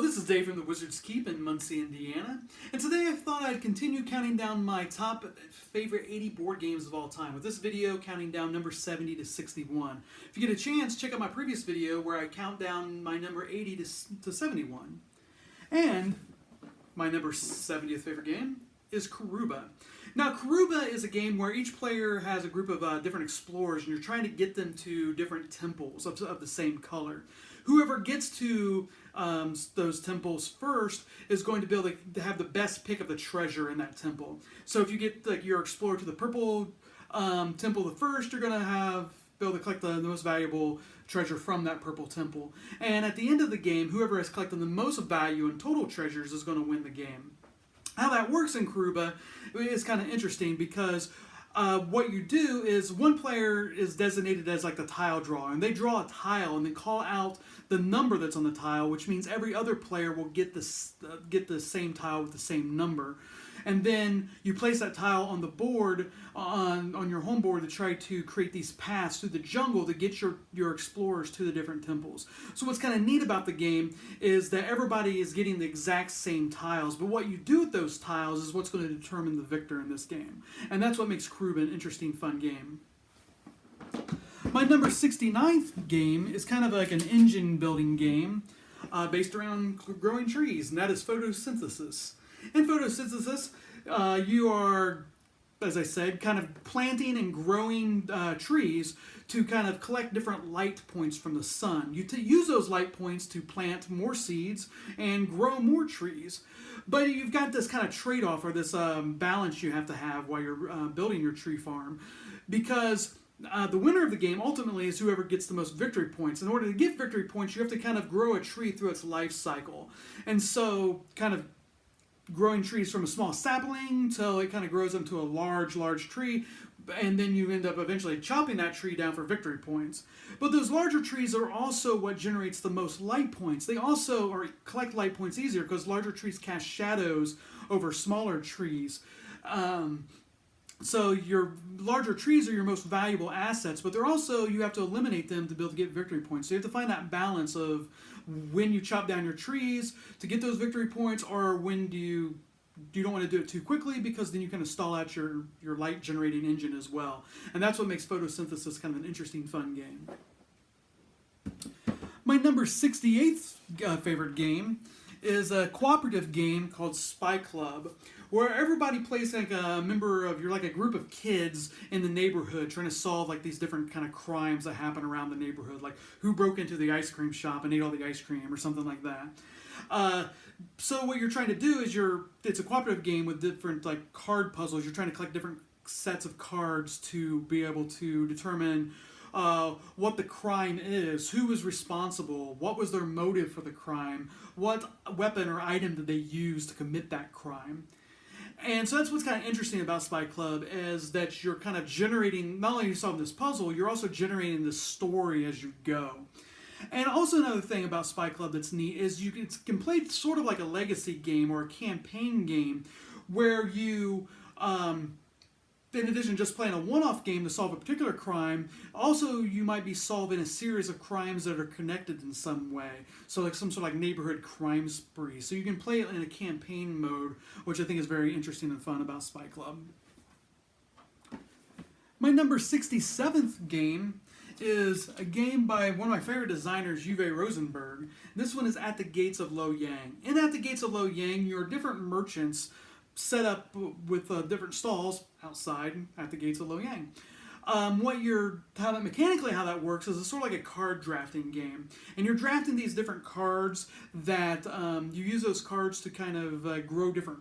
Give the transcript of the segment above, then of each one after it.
this is Dave from the Wizard's Keep in Muncie, Indiana, and today I thought I'd continue counting down my top favorite 80 board games of all time, with this video counting down number 70 to 61. If you get a chance, check out my previous video where I count down my number 80 to 71. And my number 70th favorite game is Kuba. Now, Kuba is a game where each player has a group of different explorers, and you're trying to get them to different temples of the same color. Whoever gets to those temples first is going to be able to have the best pick of the treasure in that temple. So if you get your explorer to the purple temple the first, you're going to be able to collect the most valuable treasure from that purple temple. And at the end of the game, whoever has collected the most value in total treasures is going to win the game. How that works in Kuba is kind of interesting because what you do is one player is designated as like the tile drawer, and they draw a tile and they call out the number that's on the tile, which means every other player will get the same tile with the same number. And then you place that tile on the board, on your home board, to try to create these paths through the jungle to get your explorers to the different temples. So what's kind of neat about the game is that everybody is getting the exact same tiles, but what you do with those tiles is what's going to determine the victor in this game. And that's what makes Kuba an interesting, fun game. My number 69th game is kind of like an engine building game based around growing trees, and that is Photosynthesis. In Photosynthesis, you are, as I said, kind of planting and growing trees to kind of collect different light points from the sun. You use those light points to plant more seeds and grow more trees. But you've got this kind of trade-off, or this balance you have to have while you're building your tree farm, because the winner of the game ultimately is whoever gets the most victory points. In order to get victory points, you have to kind of grow a tree through its life cycle. And so kind of growing trees from a small sapling till it kind of grows into a large tree, and then you end up eventually chopping that tree down for victory points. But those larger trees are also what generates the most light points. They also collect light points easier because larger trees cast shadows over smaller trees. So your larger trees are your most valuable assets, but they're also, you have to eliminate them to be able to get victory points. So you have to find that balance of when you chop down your trees to get those victory points, or when you don't want to do it too quickly, because then you kind of stall out your light generating engine as well. And that's what makes Photosynthesis kind of an interesting, fun game. My number 68th favorite game is a cooperative game called Spy Club, where everybody plays like you're like a group of kids in the neighborhood trying to solve like these different kind of crimes that happen around the neighborhood, like who broke into the ice cream shop and ate all the ice cream or something like that. So what you're trying to do is it's a cooperative game with different like card puzzles. You're trying to collect different sets of cards to be able to determine what the crime is, who was responsible, what was their motive for the crime, what weapon or item did they use to commit that crime. And so that's what's kind of interesting about Spy Club, is that you're kind of generating, not only are you solving this puzzle, you're also generating this story as you go. And also another thing about Spy Club that's neat is you can play sort of like a legacy game or a campaign game, where you in addition to just playing a one-off game to solve a particular crime, also you might be solving a series of crimes that are connected in some way. So like some sort of like neighborhood crime spree. So you can play it in a campaign mode, which I think is very interesting and fun about Spy Club. My number 67th game is a game by one of my favorite designers, Uwe Rosenberg. This one is At the Gates of Lo-Yang. In At the Gates of Lo-Yang, you're different merchants set up with different stalls outside at the gates of Lo-Yang. Mechanically how that works is it's sort of like a card drafting game, and you're drafting these different cards that you use those cards to kind of grow different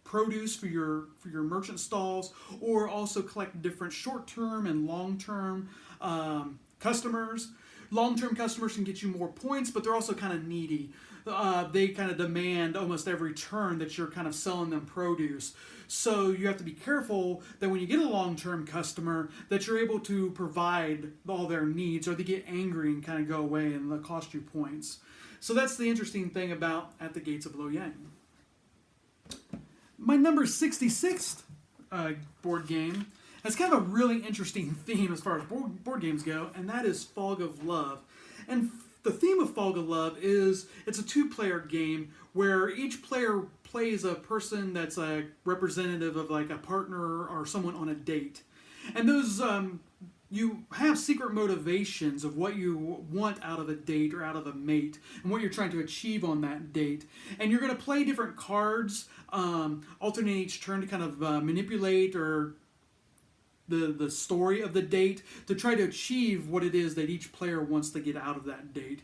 produce for your merchant stalls, or also collect different short-term and long-term customers. Long-term customers can get you more points, but they're also kind of needy. They kind of demand almost every turn that you're kind of selling them produce. So you have to be careful that when you get a long-term customer, that you're able to provide all their needs, or they get angry and kind of go away and they'll cost you points. So that's the interesting thing about At the Gates of Lo-Yang. My number 66th board game has kind of a really interesting theme as far as board games go, and that is Fog of Love. And the theme of Fog of Love is it's a two-player game where each player plays a person that's a representative of like a partner or someone on a date. And those you have secret motivations of what you want out of a date or out of a mate and what you're trying to achieve on that date. And you're going to play different cards, alternating each turn to kind of manipulate or the story of the date to try to achieve what it is that each player wants to get out of that date.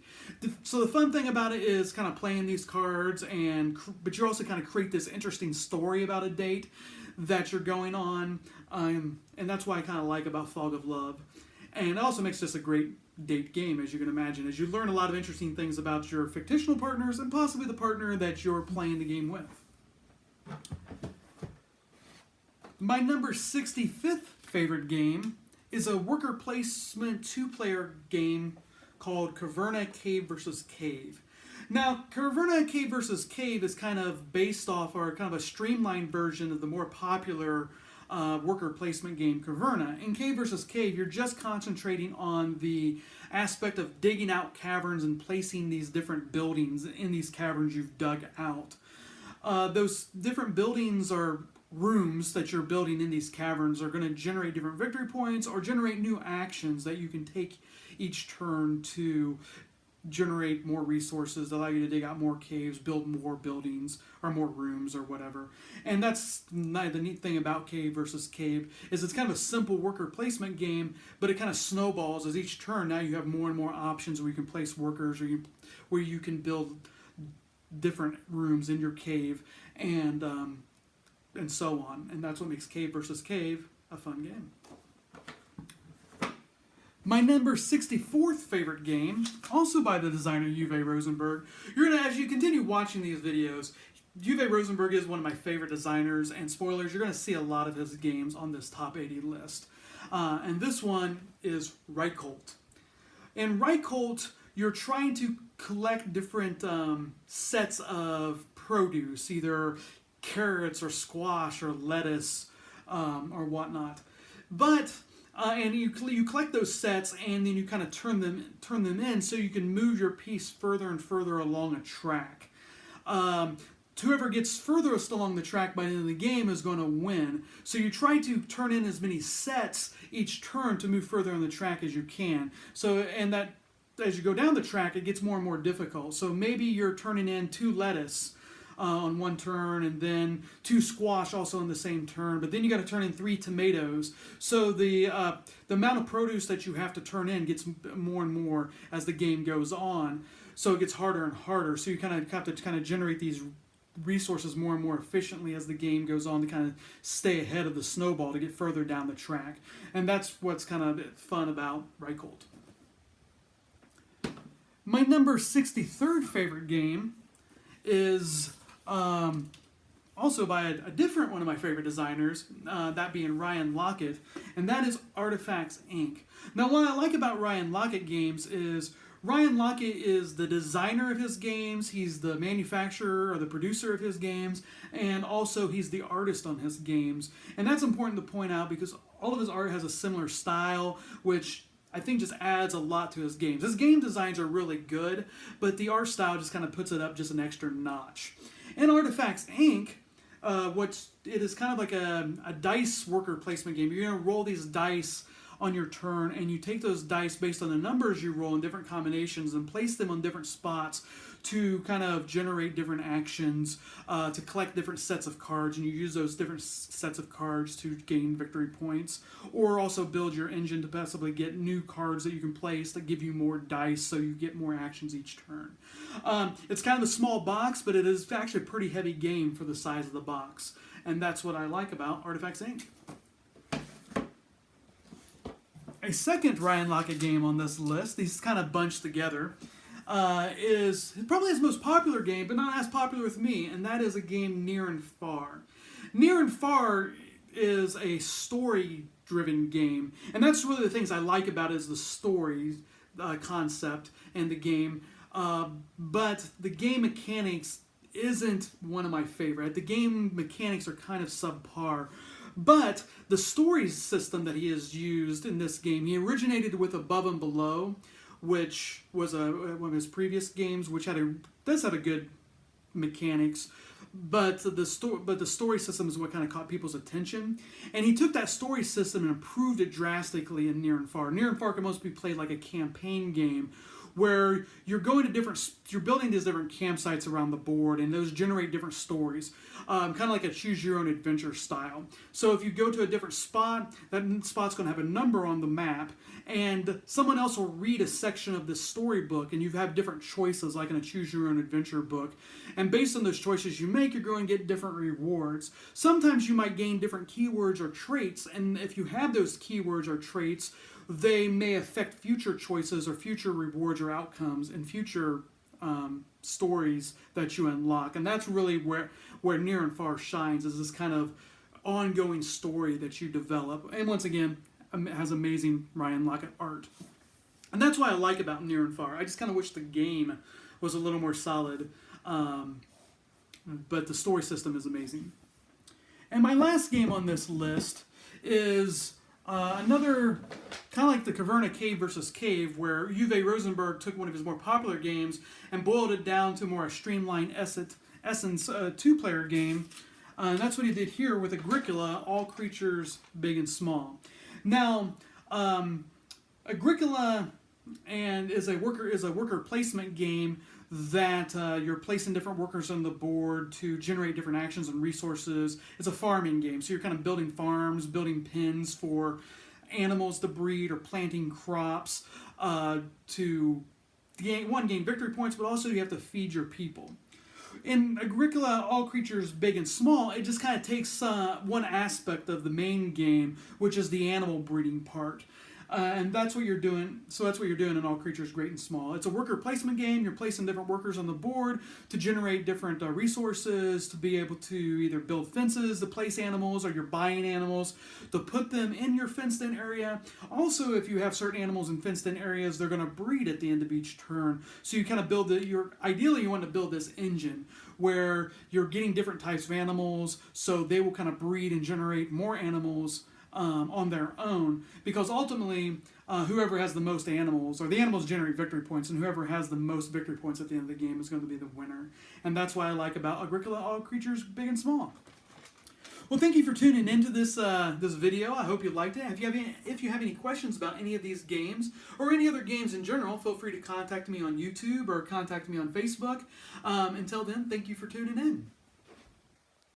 So the fun thing about it is kind of playing these cards, but you also kind of create this interesting story about a date that you're going on, and that's what I kind of like about Fog of Love. And it also makes this a great date game, as you can imagine, as you learn a lot of interesting things about your fictional partners and possibly the partner that you're playing the game with. My number 65th favorite game is a worker placement two-player game called Caverna Cave vs. Cave. Now, Caverna Cave vs. Cave is kind of based off, or kind of a streamlined version of the more popular worker placement game Caverna. In Cave vs. Cave, you're just concentrating on the aspect of digging out caverns and placing these different buildings in these caverns you've dug out. Those different buildings or rooms that you're building in these caverns are going to generate different victory points or generate new actions that you can take each turn to generate more resources, allow you to dig out more caves, build more buildings or more rooms or whatever. And that's the neat thing about Cave versus Cave is it's kind of a simple worker placement game, but it kind of snowballs as each turn. Now you have more and more options where you can place workers or where you can build different rooms in your cave and so on. And that's what makes Cave versus Cave a fun game. My number 64th favorite game, also by the designer Uwe Rosenberg. You're gonna, as you continue watching these videos, Uwe Rosenberg is one of my favorite designers, and spoilers, you're gonna see a lot of his games on this top 80 list. And this one is Reichholt. In Reichholt, you're trying to collect different sets of produce, either carrots or squash or lettuce or whatnot. But and you collect those sets, and then you kind of turn them in so you can move your piece further and further along a track. Whoever gets furthest along the track by the end of the game is going to win. So you try to turn in as many sets each turn to move further on the track as you can. So, and that as you go down the track, it gets more and more difficult. So maybe you're turning in 2 lettuce on one turn, and then 2 squash also on the same turn, but then you got to turn in 3 tomatoes. So the amount of produce that you have to turn in gets more and more as the game goes on. So it gets harder and harder. So you kind of have to kind of generate these resources more and more efficiently as the game goes on to kind of stay ahead of the snowball to get further down the track. And that's what's kind of fun about Reichholt. My number 63rd favorite game is also by a different one of my favorite designers, that being Ryan Lockett, and that is Artefacts Inc. Now, what I like about Ryan Lockett games is Ryan Lockett is the designer of his games, he's the manufacturer or the producer of his games, and also he's the artist on his games. And that's important to point out because all of his art has a similar style, which I think just adds a lot to his games. His game designs are really good, but the art style just kind of puts it up just an extra notch. In Artefacts Inc., it is kind of like a dice worker placement game. You're going to roll these dice on your turn, and you take those dice based on the numbers you roll in different combinations and place them on different spots to kind of generate different actions, to collect different sets of cards, and you use those different sets of cards to gain victory points, or also build your engine to possibly get new cards that you can place that give you more dice so you get more actions each turn. It's kind of a small box, but it is actually a pretty heavy game for the size of the box, and that's what I like about Artefacts Inc. A second Ryan Lockett game on this list, these kind of bunched together, is probably his most popular game, but not as popular with me, and that is a game Near and Far. Near and Far is a story-driven game, and that's really the things I like about it is the story concept and the game, but the game mechanics isn't one of my favorite. The game mechanics are kind of subpar. But the story system that he has used in this game, he originated with Above and Below, which was one of his previous games, which does have a good mechanics, but the story system is what kind of caught people's attention. And he took that story system and improved it drastically in Near and Far. Near and Far can mostly be played like a campaign game, where you're building these different campsites around the board, and those generate different stories, kind of like a choose your own adventure style. So if you go to a different spot, that spot's going to have a number on the map, and someone else will read a section of this storybook, and you have different choices, like in a choose your own adventure book. And based on those choices you make, you're going to get different rewards. Sometimes you might gain different keywords or traits, and if you have those keywords or traits, they may affect future choices or future rewards or outcomes in future stories that you unlock. And that's really where Near and Far shines, is this kind of ongoing story that you develop. And once again, it has amazing Ryan Lockett art. And that's what I like about Near and Far. I just kind of wish the game was a little more solid, but the story system is amazing. And my last game on this list is another kind of like the Caverna Cave versus Cave, where Uwe Rosenberg took one of his more popular games and boiled it down to more a streamlined essence two-player game. And that's what he did here with Agricola, All Creatures Big and Small. Now, Agricola is a worker placement game that you're placing different workers on the board to generate different actions and resources. It's a farming game, so you're kind of building farms, building pens for animals to breed, or planting crops to gain victory points, but also you have to feed your people. In Agricola, All Creatures Big and Small, it just kind of takes one aspect of the main game, which is the animal breeding part. And that's what you're doing. So that's what you're doing in All Creatures Great and Small. It's a worker placement game. You're placing different workers on the board to generate different resources, to be able to either build fences to place animals, or you're buying animals to put them in your fenced-in area. Also, if you have certain animals in fenced-in areas, they're going to breed at the end of each turn. So you kind of build ideally you want to build this engine where you're getting different types of animals, so they will kind of breed and generate more animals on their own, because ultimately whoever has the most animals, or the animals generate victory points, and whoever has the most victory points at the end of the game is going to be the winner. And that's what I like about Agricola, All Creatures Big and Small. Well, thank you for tuning into this video. I hope you liked it. If you have any questions about any of these games or any other games in general, feel free to contact me on YouTube or contact me on Facebook. Until then, thank you for tuning in.